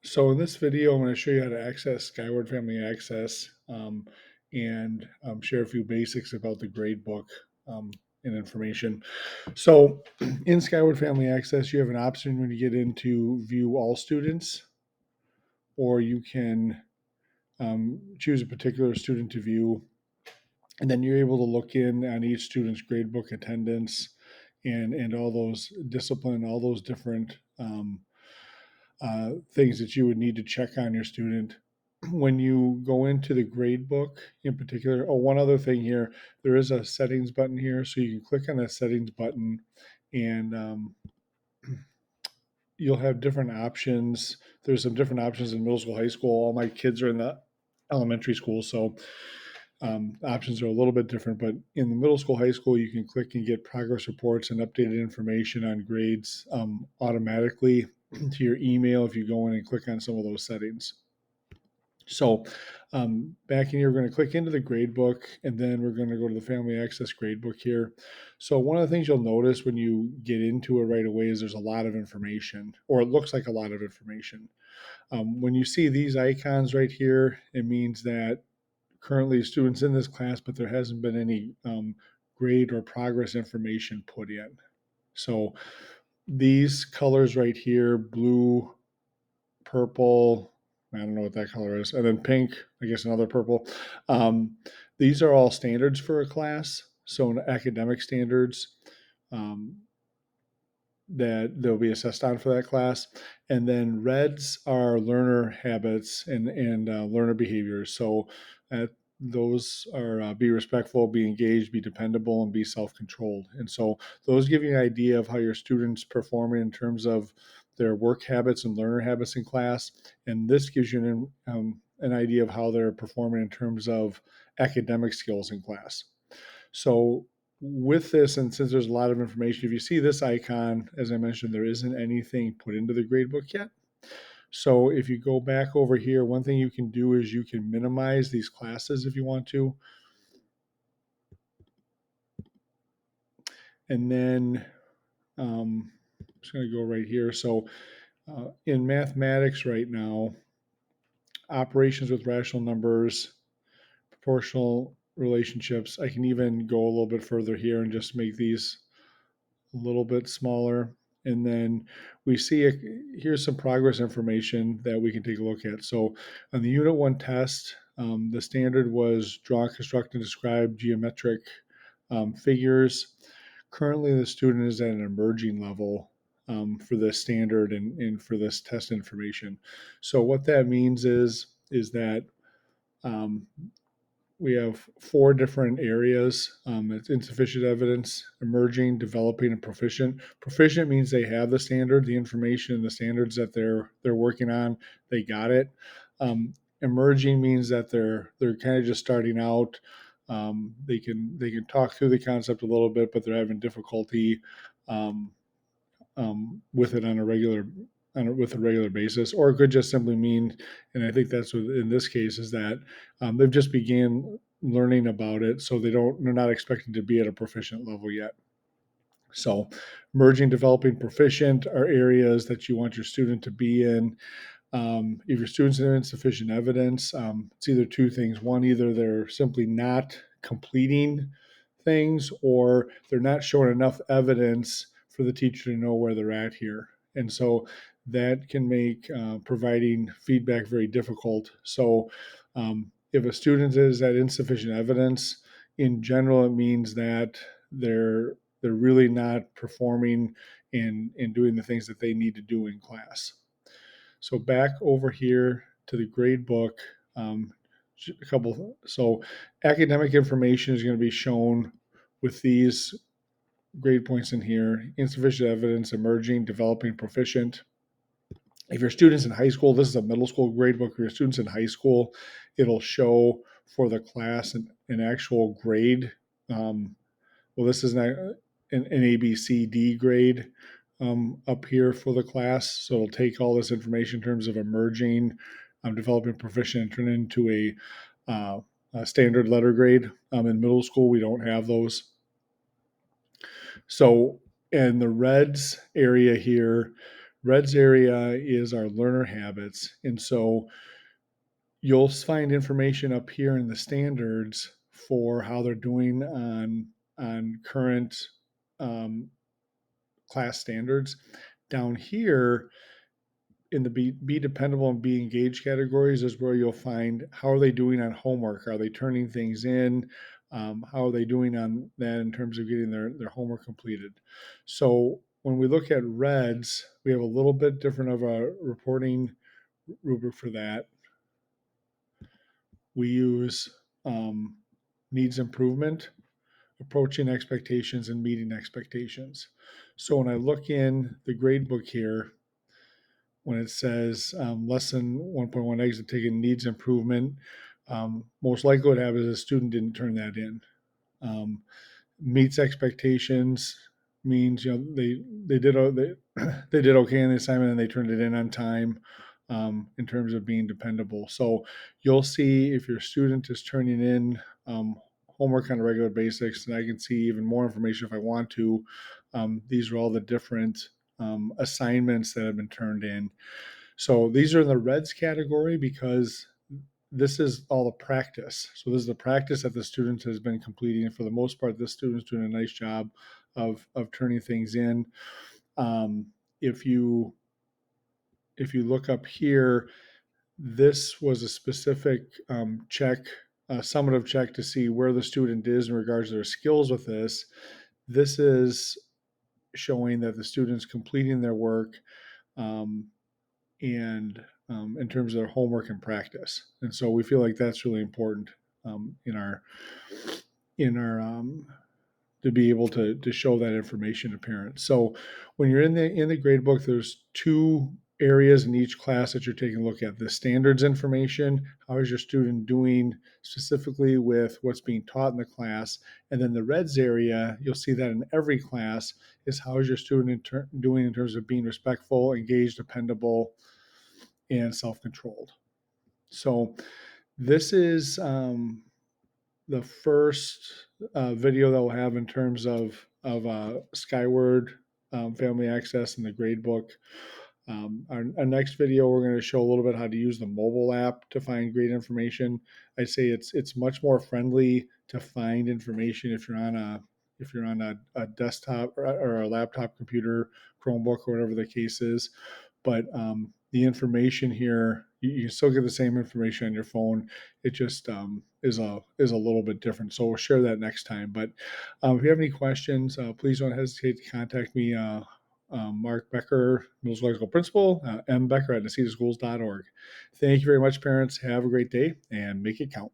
So in this video, I'm going to show you how to access Skyward Family Access and share a few basics about the gradebook and information. So in Skyward Family Access, you have an option when you get into view all students, or you can choose a particular student to view, and then you're able to look in on each student's gradebook attendance and all those discipline, all those different things that you would need to check on your student. When you go into the grade book in particular, one other thing here, there is a settings button here. So you can click on that settings button and you'll have different options. There's some different options in middle school, high school. All my kids are in the elementary school. So options are a little bit different, but in the middle school, high school, you can click and get progress reports and updated information on grades automatically to your email if you go in and click on some of those settings. So back in here, we're going to click into the gradebook, and then we're going to go to the Family Access gradebook here. So one of the things you'll notice when you get into it right away is there's a lot of information, or it looks like a lot of information. When you see these icons right here, it means that currently students in this class, but there hasn't been any grade or progress information put in. So these colors right here, blue, purple, I don't know what that color is, and then pink, I guess another purple. These are all standards for a class. So academic standards that they'll be assessed on for that class. And then reds are learner habits and learner behaviors. So those are be respectful, be engaged, be dependable, and be self-controlled. And so those give you an idea of how your students performing in terms of their work habits and learner habits in class. And this gives you an idea of how they're performing in terms of academic skills in class. So with this, and since there's a lot of information, if you see this icon, as I mentioned, there isn't anything put into the gradebook yet. So if you go back over here, one thing you can do is you can minimize these classes if you want to. And then I'm just going to go right here. So in mathematics right now, operations with rational numbers, proportional relationships, I can even go a little bit further here and just make these a little bit smaller. And then we see here's some progress information that we can take a look at. So on the Unit 1 test, the standard was draw, construct, and describe geometric figures. Currently, the student is at an emerging level for this standard and for this test information. So what that means is that we have 4 different areas. It's insufficient evidence, emerging, developing, and proficient. Proficient means they have the standard, the information, the standards that they're working on. They got it. Emerging means that they're kind of just starting out. They can talk through the concept a little bit, but they're having difficulty with it on a regular basis, or it could just simply mean, and I think that's what in this case is that they've just began learning about it, so they're not expected to be at a proficient level yet. So emerging, developing, proficient are areas that you want your student to be in. If your students are insufficient evidence, it's either two things. One, either they're simply not completing things, or they're not showing enough evidence for the teacher to know where they're at here. And so that can make providing feedback very difficult. So if a student is at insufficient evidence, in general, it means that they're really not performing and doing the things that they need to do in class. So back over here to the grade book, so academic information is going to be shown with these grade points in here: insufficient evidence, emerging, developing, proficient. If your students in high school, this is a middle school grade book. For your students in high school, it'll show for the class an actual grade. Well, this is an A, B, C, D grade up here for the class. So it'll take all this information in terms of emerging, developing, proficient, and turn it into a standard letter grade. In middle school, we don't have those. So in the reds area here, Red's area is our learner habits. And so you'll find information up here in the standards for how they're doing on current um, class standards. Down here in the be dependable and be engaged categories is where you'll find how are they doing on homework? Are they turning things in? How are they doing on that in terms of getting their homework completed? So when we look at REDS, we have a little bit different of a reporting rubric for that. We use needs improvement, approaching expectations, and meeting expectations. So when I look in the gradebook here, when it says lesson 1.1 exit ticket needs improvement, most likely what happened is a student didn't turn that in. Meets expectations means they did they did okay in the assignment and they turned it in on time. In terms of being dependable, so you'll see if your student is turning in homework on a regular basis, and I can see even more information if I want to. These are all the different assignments that have been turned in. So these are in the REDS category because this is all the practice. So this is the practice that the student has been completing. And for the most part, this student's doing a nice job of turning things in. Um, if you look up here, this was a specific check, a summative check to see where the student is in regards to their skills with this. This is showing that the student's completing their work um, and in terms of their homework and practice. And so we feel like that's really important in our to be able to show that information to parents. So when you're in the grade book, there's two areas in each class that you're taking a look at: the standards information, how is your student doing specifically with what's being taught in the class, and then the REDS area, you'll see that in every class, is how is your student doing in terms of being respectful, engaged, dependable, and self-controlled. So this is the first video that we'll have in terms of Skyward, family access, and the gradebook. Our next video, we're going to show a little bit how to use the mobile app to find grade information. I'd say it's much more friendly to find information if you're on a desktop or a laptop computer, Chromebook, or whatever the case is. But the information here, you can still get the same information on your phone. It just is a little bit different. So we'll share that next time. But if you have any questions, please don't hesitate to contact me. Mark Becker, Middle School High School Principal, mbecker@necedaschools.org. Thank you very much, parents. Have a great day and make it count.